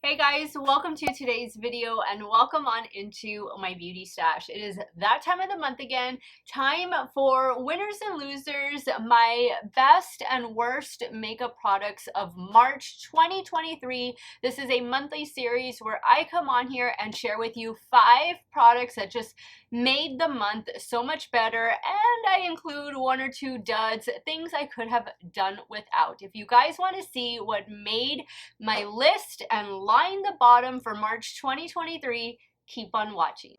Hey guys, welcome to today's video and welcome on into my beauty stash. It is that time of the month again, time for winners and losers, my best and worst makeup products of March 2023. This is a monthly series where I come on here and share with you 5 products that just made the month so much better, and I include 1 or 2 duds, things I could have done without. If you guys want to see what made my list and line the bottom for March 2023, keep on watching.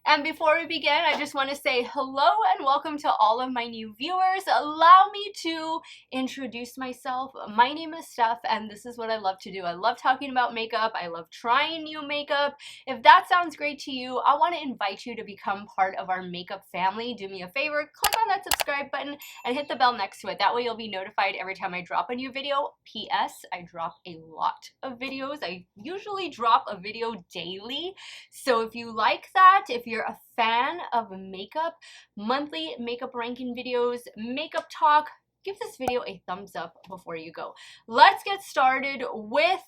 And before we begin, I just want to say hello and welcome to all of my new viewers. Allow me to introduce myself. My name is Steff, and this is what I love to do. I love talking about makeup. I love trying new makeup. If that sounds great to you, I want to invite you to become part of our makeup family. Do me a favor, click on that subscribe button and hit the bell next to it. That way you'll be notified every time I drop a new video. P.S. I drop a lot of videos. I usually drop a video daily. So if you like that, if you're a fan of makeup, monthly makeup ranking videos, makeup talk, give this video a thumbs up before you go. Let's get started with,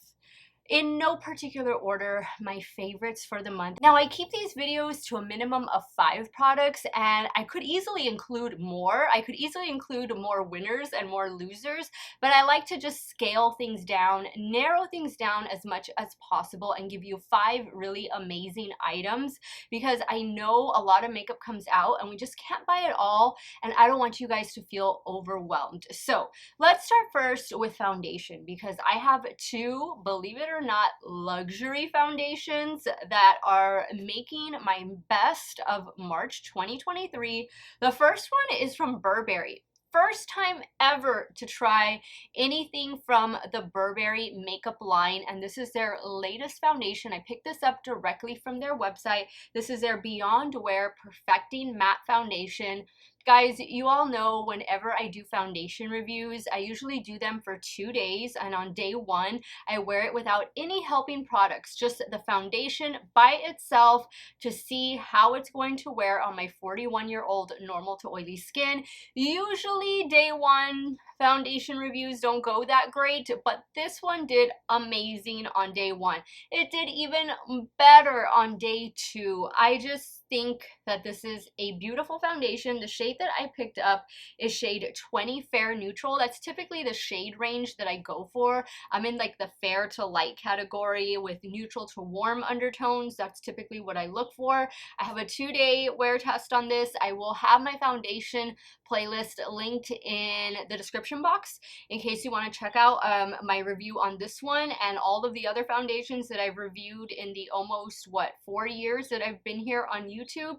in no particular order, my favorites for the month. Now, I keep these videos to a minimum of 5 products, and I could easily include more. I could easily include more winners and more losers, but I like to just scale things down, narrow things down as much as possible, and give you 5 really amazing items, because I know a lot of makeup comes out and we just can't buy it all, and I don't want you guys to feel overwhelmed. So let's start first with foundation, because I have 2, believe it or not, luxury foundations that are making my best of March 2023. The first one is from Burberry. First time ever to try anything from the Burberry makeup line, and this is their latest foundation. I picked this up directly from their website. This is their Beyond Wear Perfecting Matte Foundation. Guys, you all know whenever I do foundation reviews, I usually do them for 2 days, and on day 1, I wear it without any helping products, just the foundation by itself to see how it's going to wear on my 41-year-old normal to oily skin. Usually day 1 foundation reviews don't go that great, but this one did amazing on day 1. It did even better on day 2. I just think that this is a beautiful foundation. The shade that I picked up is shade 20 Fair Neutral. That's typically the shade range that I go for. I'm in like the fair to light category with neutral to warm undertones. That's typically what I look for. I have a 2-day wear test on this. I will have my foundation playlist linked in the description box in case you want to check out my review on this one and all of the other foundations that I've reviewed in the almost 4 years that I've been here on YouTube.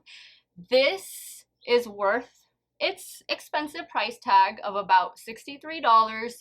This is worth its expensive price tag of about $63.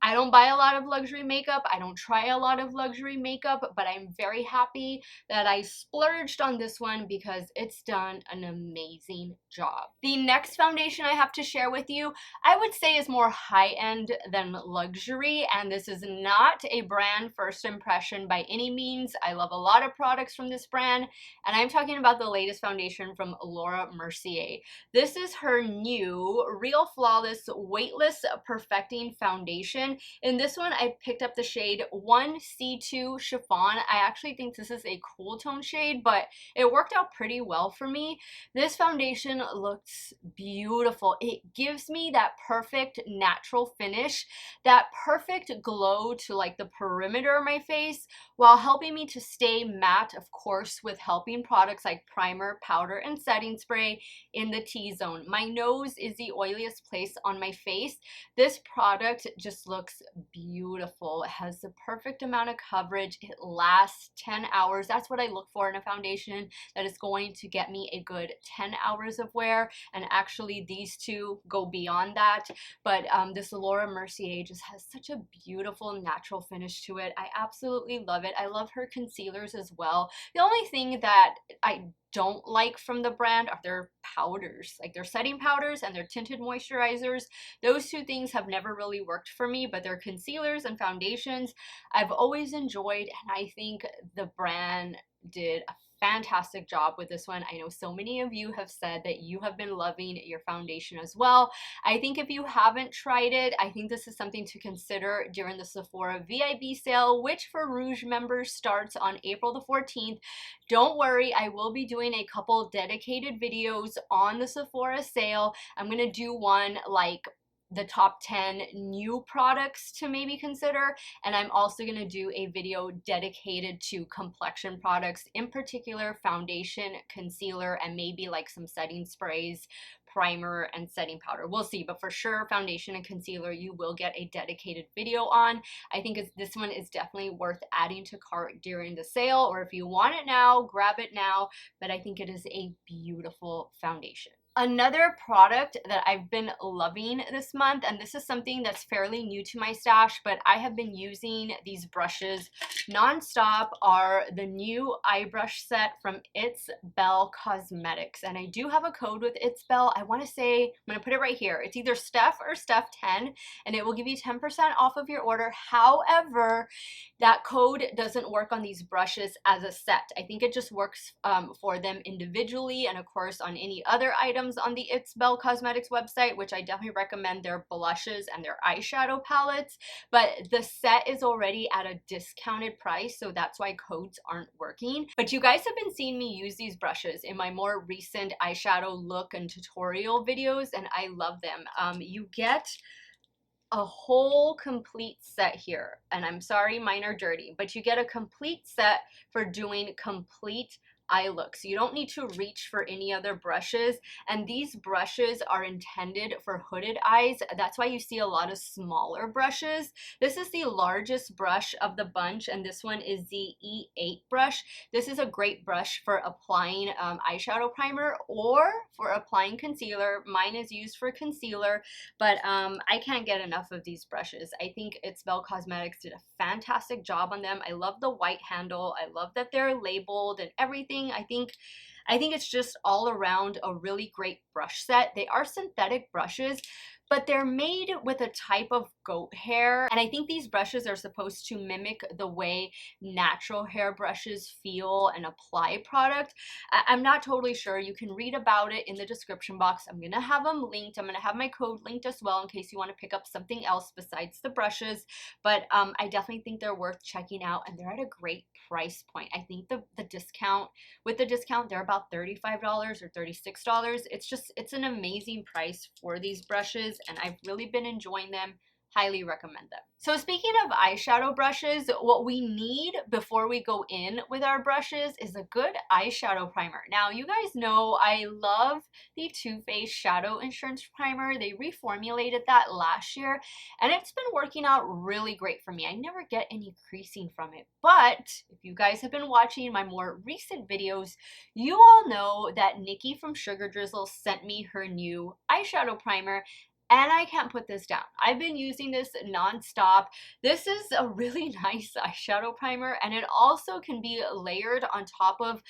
I don't buy a lot of luxury makeup. I don't try a lot of luxury makeup, but I'm very happy that I splurged on this one because it's done an amazing job. The next foundation I have to share with you, I would say is more high-end than luxury, and this is not a brand first impression by any means. I love a lot of products from this brand, and I'm talking about the latest foundation from Laura Mercier. This is her new Real Flawless Weightless Perfecting Foundation. In this one, I picked up the shade 1C2 Chiffon. I actually think this is a cool tone shade, but it worked out pretty well for me. This foundation looks beautiful. It gives me that perfect natural finish, that perfect glow to like the perimeter of my face, while helping me to stay matte, of course, with helping products like primer, powder, and setting spray in the T-zone. My nose is the oiliest place on my face. This product just looks beautiful. It has the perfect amount of coverage. It lasts 10 hours. That's what I look for in a foundation, that is going to get me a good 10 hours of wear, and actually these 2 go beyond that. But this Laura Mercier just has such a beautiful natural finish to it. I absolutely love it. I love her concealers as well. The only thing that I don't like from the brand are their powders, like their setting powders and their tinted moisturizers. Those 2 things have never really worked for me, but their concealers and foundations I've always enjoyed, and I think the brand did a fantastic job with this one. I know so many of you have said that you have been loving your foundation as well. I think if you haven't tried it, I think this is something to consider during the Sephora VIB sale, which for Rouge members starts on April the 14th. Don't worry, I will be doing a couple dedicated videos on the Sephora sale. I'm going to do one like the top 10 new products to maybe consider, and I'm also going to do a video dedicated to complexion products, in particular foundation, concealer, and maybe like some setting sprays, primer, and setting powder. We'll see, but for sure foundation and concealer you will get a dedicated video on. I think this one is definitely worth adding to cart during the sale, or if you want it now, grab it now, but I think it is a beautiful foundation. Another product that I've been loving this month, and this is something that's fairly new to my stash, but I have been using these brushes nonstop, are the new eye brush set from It's Belle Cosmetics. And I do have a code with It's Belle. I want to say, I'm going to put it right here. It's either Steff or Steff10, and it will give you 10% off of your order. However, that code doesn't work on these brushes as a set. I think it just works for them individually, and of course on any other items on the It's Belle Cosmetics website, which I definitely recommend their blushes and their eyeshadow palettes, but the set is already at a discounted price, so that's why codes aren't working. But you guys have been seeing me use these brushes in my more recent eyeshadow look and tutorial videos, and I love them. You get a whole complete set here, and I'm sorry mine are dirty, but you get a complete set for doing complete eye looks. You don't need to reach for any other brushes, and these brushes are intended for hooded eyes. That's why you see a lot of smaller brushes. This is the largest brush of the bunch, and this one is the E8 brush. This is a great brush for applying eyeshadow primer or for applying concealer. Mine is used for concealer, but I can't get enough of these brushes. I think It's Belle Cosmetics did a fantastic job on them. I love the white handle. I love that they're labeled and everything. I think it's just all around a really great brush set. They are synthetic brushes, but they're made with a type of goat hair, and I think these brushes are supposed to mimic the way natural hair brushes feel and apply product. I'm not totally sure. You can read about it in the description box. I'm gonna have them linked. I'm gonna have my code linked as well in case you want to pick up something else besides the brushes, but I definitely think they're worth checking out, and they're at a great price point. I think the discount, with the discount, they're about $35 or $36. It's an amazing price for these brushes, and I've really been enjoying them. Highly recommend them. So speaking of eyeshadow brushes, what we need before we go in with our brushes is a good eyeshadow primer. Now, you guys know I love the Too Faced Shadow Insurance Primer. They reformulated that last year, and it's been working out really great for me. I never get any creasing from it, but if you guys have been watching my more recent videos, you all know that Nikki from Sugar Drizzle sent me her new eyeshadow primer, and I can't put this down. I've been using this nonstop. This is a really nice eyeshadow primer, and it also can be layered on top of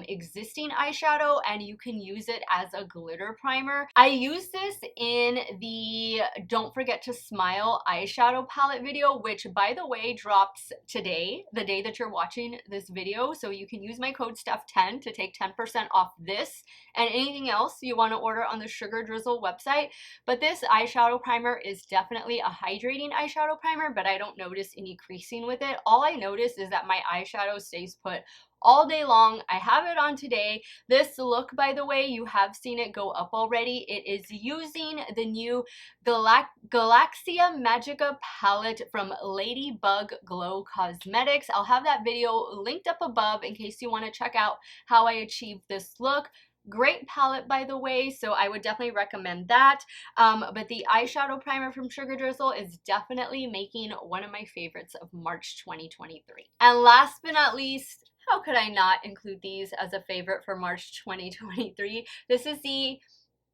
existing eyeshadow, and you can use it as a glitter primer. I use this in the Don't Forget to Smile eyeshadow palette video, which by the way drops today, the day that you're watching this video, so you can use my code STEFF10 to take 10% off this and anything else you want to order on the Sugar Drizzle website. But this eyeshadow primer is definitely a hydrating eyeshadow primer, but I don't notice any creasing with it. All I notice is that my eyeshadow stays put all day long. I have it on today. This look, by the way, you have seen it go up already. It is using the new Galaxia Magica palette from Ladybug Glow Cosmetics. I'll have that video linked up above in case you want to check out how I achieved this look. Great palette, by the way, so I would definitely recommend that. But the eyeshadow primer from Sugar Drizzle is definitely making one of my favorites of March 2023. And last but not least, how could I not include these as a favorite for March 2023? This is the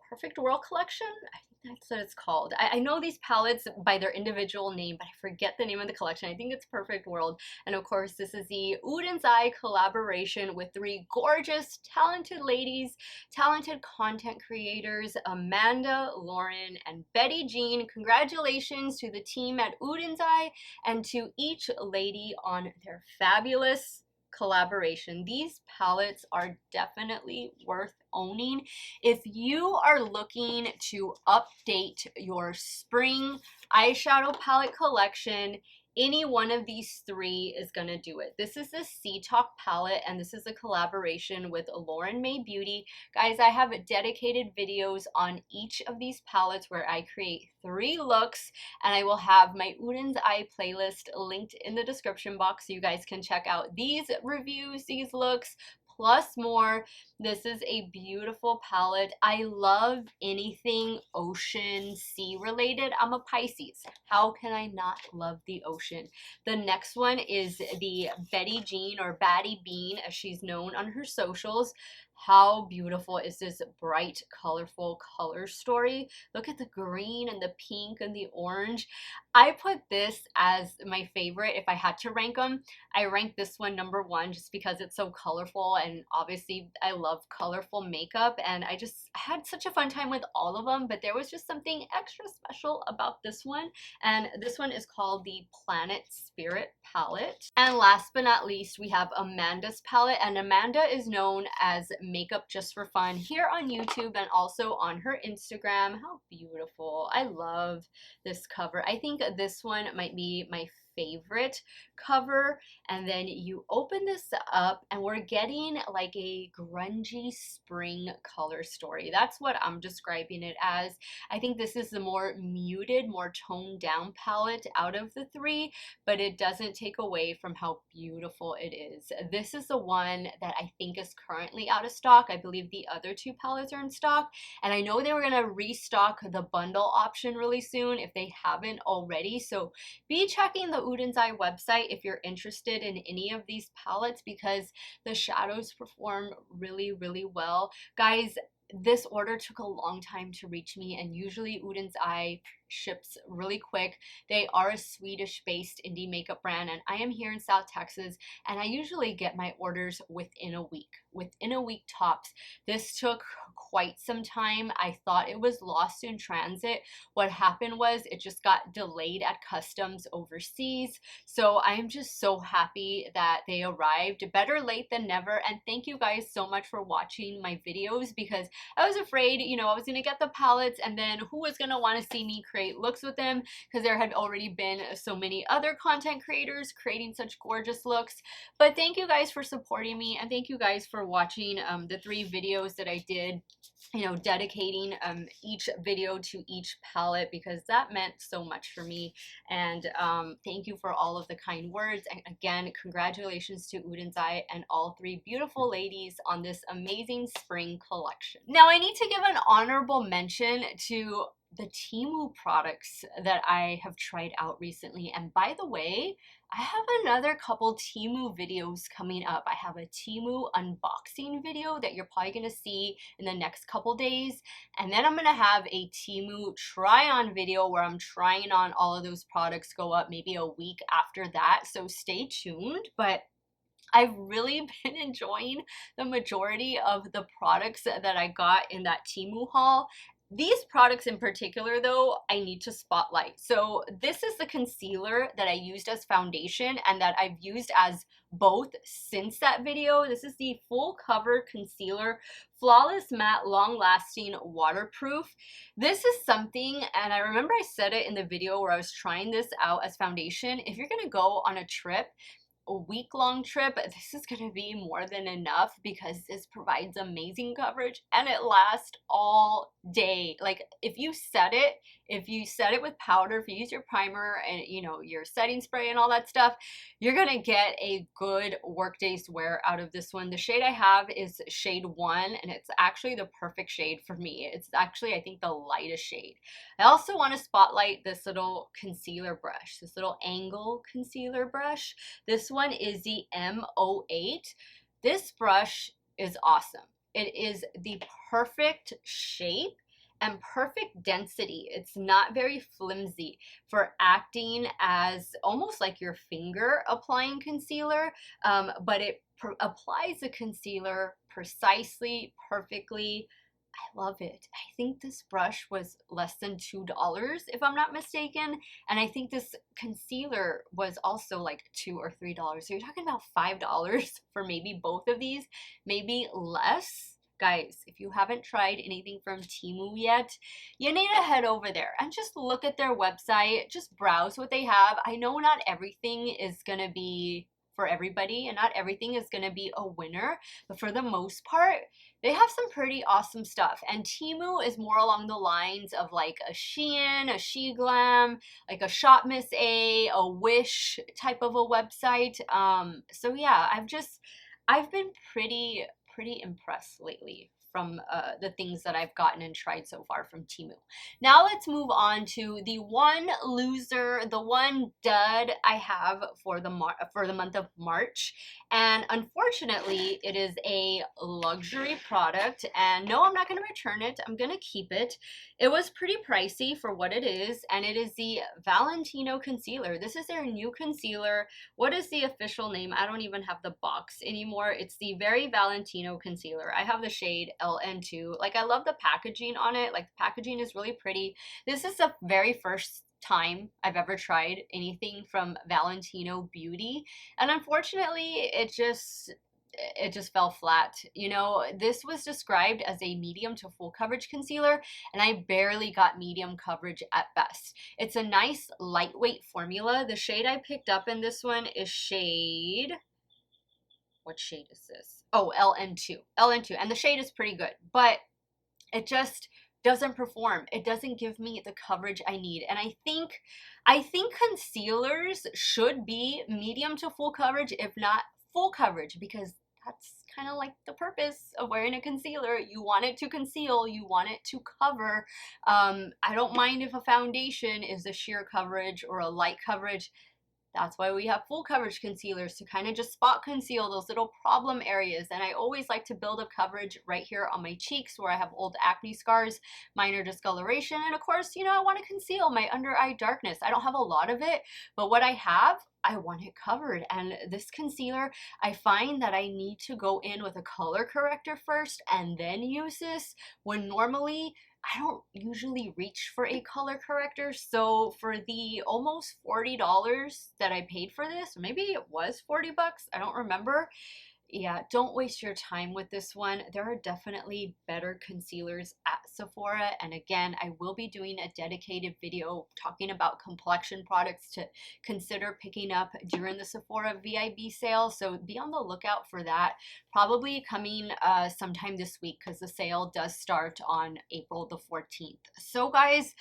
Perfect World collection. I think that's what it's called. I know these palettes by their individual name, but I forget the name of the collection. I think it's Perfect World. And of course, this is the Oden's Eye collaboration with three gorgeous, talented ladies, talented content creators, Amanda, Lauren, and Betty Jean. Congratulations to the team at Oden's Eye and to each lady on their fabulous collaboration. These palettes are definitely worth owning. If you are looking to update your spring eyeshadow palette collection, any one of these three is gonna do it. This is the Sea Talk palette, and this is a collaboration with Lauren May Beauty. Guys, I have dedicated videos on each of these palettes where I create 3 looks, and I will have my Oden's Eye playlist linked in the description box so you guys can check out these reviews, these looks, plus more. This is a beautiful palette. I love anything ocean, sea related. I'm a Pisces. How can I not love the ocean? The next one is the Betty Jean, or Baddie Bean as she's known on her socials. How beautiful is this bright, colorful color story? Look at the green and the pink and the orange. I put this as my favorite if I had to rank them. I ranked this one number 1 just because it's so colorful, and obviously I love colorful makeup, and I just had such a fun time with all of them, but there was just something extra special about this one, and this one is called the Planet Spirit palette. And last but not least, we have Amanda's palette, and Amanda is known as Makeup Just for Fun here on YouTube and also on her Instagram. How beautiful. I love this cover. I think this one might be my favorite cover. And then you open this up and we're getting like a grungy spring color story. That's what I'm describing it as. I think this is the more muted, more toned down palette out of the 3, but it doesn't take away from how beautiful it is. This is the one that I think is currently out of stock. I believe the other 2 palettes are in stock, and I know they were gonna restock the bundle option really soon if they haven't already, so be checking the Oden's Eye website if you're interested in any of these palettes, because the shadows perform really, really well. Guys, this order took a long time to reach me, and usually Oden's Eye ships really quick. They are a Swedish-based indie makeup brand, and I am here in South Texas, and I usually get my orders within a week tops. This took quite some time. I thought it was lost in transit. What happened was it just got delayed at customs overseas, so I'm just so happy that they arrived. Better late than never. And thank you guys so much for watching my videos, because I was afraid, you know, I was gonna get the palettes and then who was gonna want to see me create looks with them, because there had already been so many other content creators creating such gorgeous looks. But thank you guys for supporting me, and thank you guys for watching the 3 videos that I did, you know, dedicating each video to each palette, because that meant so much for me. And thank you for all of the kind words, and again, congratulations to Oden's Eye and all 3 beautiful ladies on this amazing spring collection. Now I need to give an honorable mention to the Temu products that I have tried out recently. And by the way, I have another couple Temu videos coming up. I have a Temu unboxing video that you're probably going to see in the next couple days. And then I'm going to have a Temu try-on video where I'm trying on all of those products, go up maybe a week after that. So stay tuned. But I've really been enjoying the majority of the products that I got in that Temu haul. These products in particular, though, I need to spotlight. So this is the concealer that I used as foundation and that I've used as both since that video. This is the Full Cover Concealer, Flawless Matte, Long Lasting, Waterproof. This is something, and I remember I said it in the video where I was trying this out as foundation. If you're gonna go on a trip, a week-long trip, this is going to be more than enough, because this provides amazing coverage and it lasts all day. Like if you set it with powder, if you use your primer and you know your setting spray and all that stuff, you're gonna get a good workday's wear out of this one. The shade I have is shade 1, and it's actually the perfect shade for me. It's actually, I think, the lightest shade. I also want to spotlight this little concealer brush, this little angle concealer brush. This one is the M08. This brush is awesome. It is the perfect shape and perfect density. It's not very flimsy for acting as almost like your finger applying concealer, but it applies the concealer precisely, perfectly. I love it. I think this brush was less than $2 if I'm not mistaken, and I think this concealer was also like $2 or $3. So you're talking about $5 for maybe both of these, maybe less. Guys, if you haven't tried anything from Temu yet, you need to head over there and just look at their website, just browse what they have. I know not everything is gonna be for everybody and not everything is gonna be a winner, but for the most part, they have some pretty awesome stuff. And Temu is more along the lines of like a Shein, a SheGlam, like a Shop Miss a Wish type of a website. So yeah, I've been pretty impressed lately from the things that I've gotten and tried so far from Temu. Now let's move on to the one loser, the one dud I have for the month of March. And unfortunately, it is a luxury product. And no, I'm not going to return it. I'm going to keep it. It was pretty pricey for what it is, and it is the Valentino Concealer. This is their new concealer. What is the official name? I don't even have the box anymore. It's the Very Valentino Concealer. I have the shade LN2. Like, I love the packaging on it. Like, the packaging is really pretty. This is the very first time I've ever tried anything from Valentino Beauty, and unfortunately it just fell flat. You know, this was described as a medium to full coverage concealer, and I barely got medium coverage at best. It's a nice lightweight formula. The shade I picked up in this one is shade, what shade is this? Oh, LN2. LN2, and the shade is pretty good, but it just doesn't perform. It doesn't give me the coverage I need. And I think concealers should be medium to full coverage, if not full coverage, because that's kind of like the purpose of wearing a concealer. You want it to conceal, you want it to cover. I don't mind if a foundation is a sheer coverage or a light coverage. That's why we have full coverage concealers, to kind of just spot conceal those little problem areas. And I always like to build up coverage right here on my cheeks where I have old acne scars, minor discoloration, and of course, you know, I want to conceal my under eye darkness. I don't have a lot of it, but what I have, I want it covered. And this concealer, I find that I need to go in with a color corrector first and then use this, when normally I don't usually reach for a color corrector. So for the almost $40 that I paid for this, maybe it was 40 bucks, I don't remember. Yeah, don't waste your time with this one. There are definitely better concealers at Sephora. And again, I will be doing a dedicated video talking about complexion products to consider picking up during the Sephora VIB sale. So be on the lookout for that. Probably coming sometime this week, because the sale does start on April the 14th. So guys,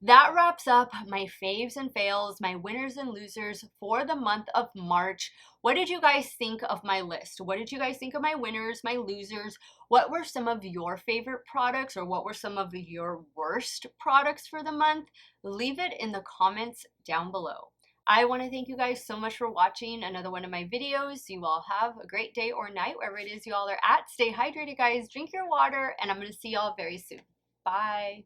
that wraps up my faves and fails, my winners and losers for the month of March. What did you guys think of my list? What did you guys think of my winners, my losers? What were some of your favorite products, or what were some of your worst products for the month? Leave it in the comments down below. I want to thank you guys so much for watching another one of my videos. You all have a great day or night, wherever it is you all are at. Stay hydrated, guys. Drink your water, and I'm going to see y'all very soon. Bye.